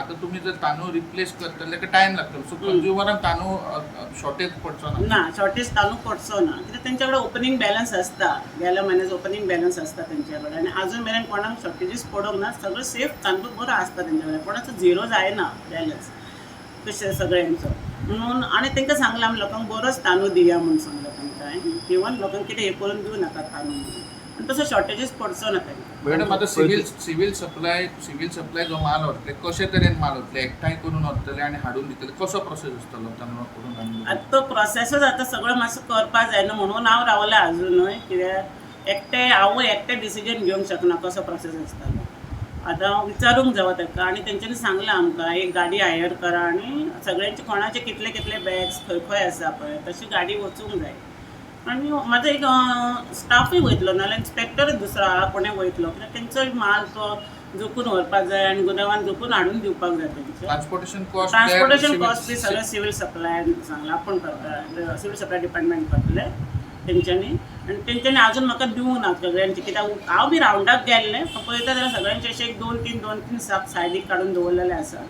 आता तुम्ही जर तांदूळ रिप्लेस करता जाल्यार टायम लागतलो, सो कंज्युमरांक तांदूळ शॉर्टेज पडचो ना? ना शॉर्टेज तांदूळ पडचो ना, कित्याक तेंच्याकडे ओपनिंग बॅलन्स असता, गेल्या म्हयन्याचो ओपनिंग बॅलन्स असता तेंच्याकडे, आनी अजून मेरेन कोणाक शॉर्टेजीस पडोंक ना. सगळो सेफ तांदूळ बरो आसता तेंच्याकडे, कोणाचो झिरो जायना बॅलन्स तशें सगळ्यांचो. म्हणून आनी तेंकां सांगलां आमी लोकांक बरोच तांदूळ दिया म्हणून सांगलां तेंकां. इवन लोकांक कितें हे करून दिवं नाका तांदूळ म्हणून, आनी तसो शॉर्टेजीस पडचो ना तेंकां. मॅडम, आता सिव्हिल सप्लाय जो माल व्हरतले, कशे तरेन माल व्हरतले? एकठांय करून व्हरतले आनी हाडून दितले? कसो प्रोसेस आसतलो तांदूळ करून हाडून? आतां तो प्रोसेसच आतां सगळो मातसो करपा जाय न्हू, म्हणून हांव रावलें आजुनूय. कित्याक हांव एकटें डिसिजन घेवंक शकना कसो प्रोसेस आसतालो. आतां हांव विचारूंक जावो ताका, आनी तेंच्यांनी सांगलां आमकां एक गाडी हायर करा आनी सगळ्यांचे कोणाचे कितले कितले बॅग्स खंय खंय आसा पळय तशी गाडी वचूंक जाय. आनी म्हाजो एक स्टाफूय वयतलो, नाल्यार इन्स्पेक्टरूच दुसरो कोणें वयतलो, कित्याक तेंचोय माल तो जोपून व्हरपाक जाय आनी गोदावान जोपून हाडून दिवपाक जाय तेंचे. ट्रान्सपोर्टेशन कॉस्ट बी सगळें सिव्हिल सप्लायान सांगलां, आपूण करता, सिव्हिल सप्लाय डिपार्टमेंट करतले तेंच्यांनी. आनी तेंच्यांनी आजून म्हाका दिवंक ना सगळ्यांचे, कित्याक हांव बी रावंडाक गेल्लें, पळयता जाल्यार सगळ्यांचे अशे एक दोन तीन साप सायडीक काडून दवरलेले आसा.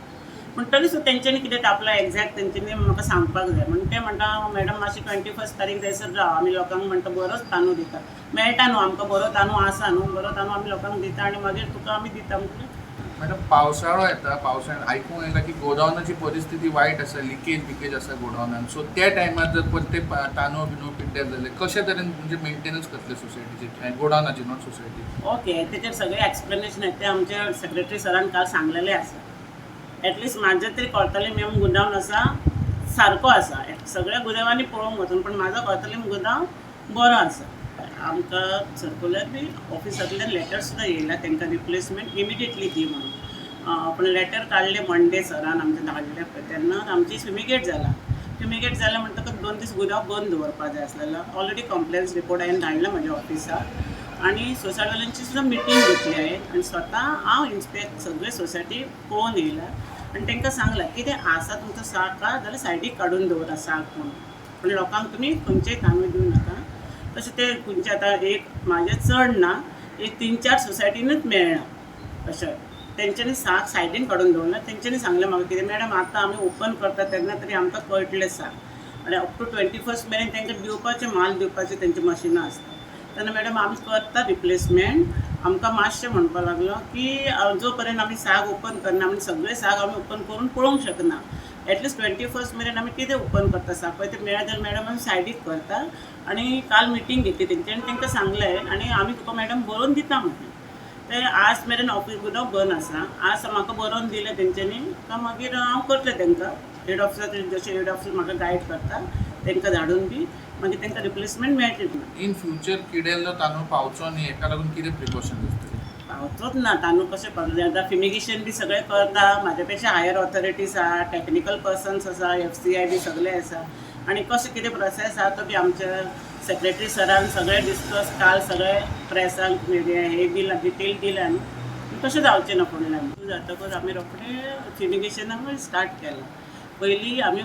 पूण तरी सुद्दां तेंच्यांनी कितें आपलो एक्झॅक्ट तेंच्यांनी म्हाका सांगपाक जाय. म्हणून ते म्हणटा मॅडम मातशी 21 तारीख जायसर राव, आमी लोकांक म्हणटा बरोच तांदूळ दिता, मेळटा न्हू आमकां बरो तांदूळ आसा न्हू, बरो तांदूळ आमी लोकांक दिता आनी मागीर तुका आमी दिता. म्हणजे मॅडम, पावसाळो येता, पावसाळ्यात आयकूंक येता की गोडावनाची परिस्थिती वायट आसा, लिकेज आसा गोडावनान. सो त्या टायमार जर परते तांदूळ बिनूळ पिड्ड्यार जाले, कशे तरेन म्हणजे मेंटेनन्स करतले सोसायटीचे, गोडावनाची नॉट सोसायटी? ओके, तेचेर सगळें एक्सप्लेनेशन आहे ते आमच्या सेक्रेटरी सरान काल सांगलेलें आसा. एटलिस्ट म्हाजें तरी कळटलें मेन गोडावन आसा सारको आसा. सगळ्या गोदावांनी पळोवंक वचून, पण म्हाजो कळटलें गोदाव बरो आसा. आमकां सर्क्युलर बी ऑफिसांतल्यान लेटर सुद्दां येयला तेंकां रिप्लेसमेंट इमिडिएटली दी म्हणून. पण लेटर काडलें मंडे सरान आमच्या धाडलें पळय तेन्ना आमची फ्युमिगेट जालें म्हणटकच 2 दीस गोदाव बंद दवरपा जाय आसलेलो. ऑलरेडी कंप्लेन्स रिपोर्ट हांवें धाडला म्हज्या ऑफिसाक आनी सोसायटीवाल्यांची सुद्दां मिटींग घेतली हांवें आनी स्वता हांव इन्स्पेक्ट सगळे सोसायटी पळोवन येयला आनी तांकां सांगलां कितें आसा तुमचो साक जाल्यार सायडीक काडून दवरा साक म्हणून, पूण लोकांक तुमी खंयचेय तांदूळ दिवं नाका. तशें ते खंयचे आतां एक म्हाजें चड ना, एक 3-4 सोसायटीनूच मेळना अशें. तेंच्यांनी साक सायडीन काडून दवरना. तेंच्यांनी सांगलें म्हाका कितें मॅडम आतां आमी ओपन करता तेन्ना तरी आमकां कळटलें साक, आनी अप टू 21 मेरेन तांकां दिवपाचें माल दिवपाचें तेंची मशिनां आसता. तेन्ना मॅडम आमी करता रिप्लेसमेंट. आमकां मातशें म्हणपाक लागलो की जो पर्यंत आमी साक ओपन करना आमी सगळे साक आमी ओपन करून पळोवंक शकना. एटलिस्ट 21 मेरेन आमी कितें ओपन करता साक पळय ते मेळ्ळें जाल्यार मॅडम आमी सायडीक करता. आनी काल मिटींग घेतली तेंची आनी तांकां सांगलें आनी आमी तुका मॅडम बरोवन दिता म्हणलें. ते आज मेरेन ऑफीस गोदाव बंद आसा. आज म्हाका बरोवन दिलें तेंच्यांनी, मागीर हांव करतलें तेंकां हेड ऑफिसाचेर जशें हेड ऑफिस म्हाका गायड करता तेंकां धाडून दी, मागीर तांकां रिप्लेसमेंट मेळटली. इन फ्युचर किडेल्लो तांदूळ पावचो न्ही, हेका लागून कितें प्रिकॉशन आसतली? पावचोच ना तांदूळ कशें पावतले. आतां फिमिगेशन बी सगळें करता, म्हाज्या पेक्षा हायर ऑथॉरिटीज आसा, टेक्निकल पर्सन्स आसा, FCI बी सगळे आसा. आनी कशें कितें प्रोसेस आसा तो बी आमच्या सेक्रेटरी सरान सगळें डिस्कस काल सगळें प्रेसांक हे दिलां, डिटेल दिलां न्हू. तशें जावचें ना फुडल्यान. जातकच आमी रोखडें फिमिगेशनाक स्टार्ट केलां. पयलीं आमी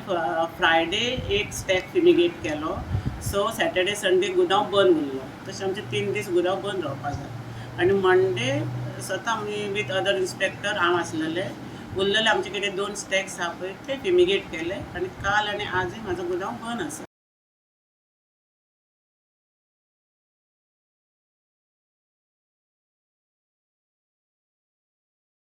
फ्रायडे एक स्टॅक फिमिगेट केलो, सो सॅटर्डे संडे गोदाव बंद उरलो. तशें आमचे 3 दीस गोदाव बंद रावपा जाय. आनी मंडे स्वता आमी वीथ अदर इन्स्पेक्टर हांव आसलेले, उरलेले आमचे कितें 2 स्टॅक्स आसा पळय ते फिमिगेट केले. आनी काल आनी आजूय म्हाजो गोदाव बंद आसा.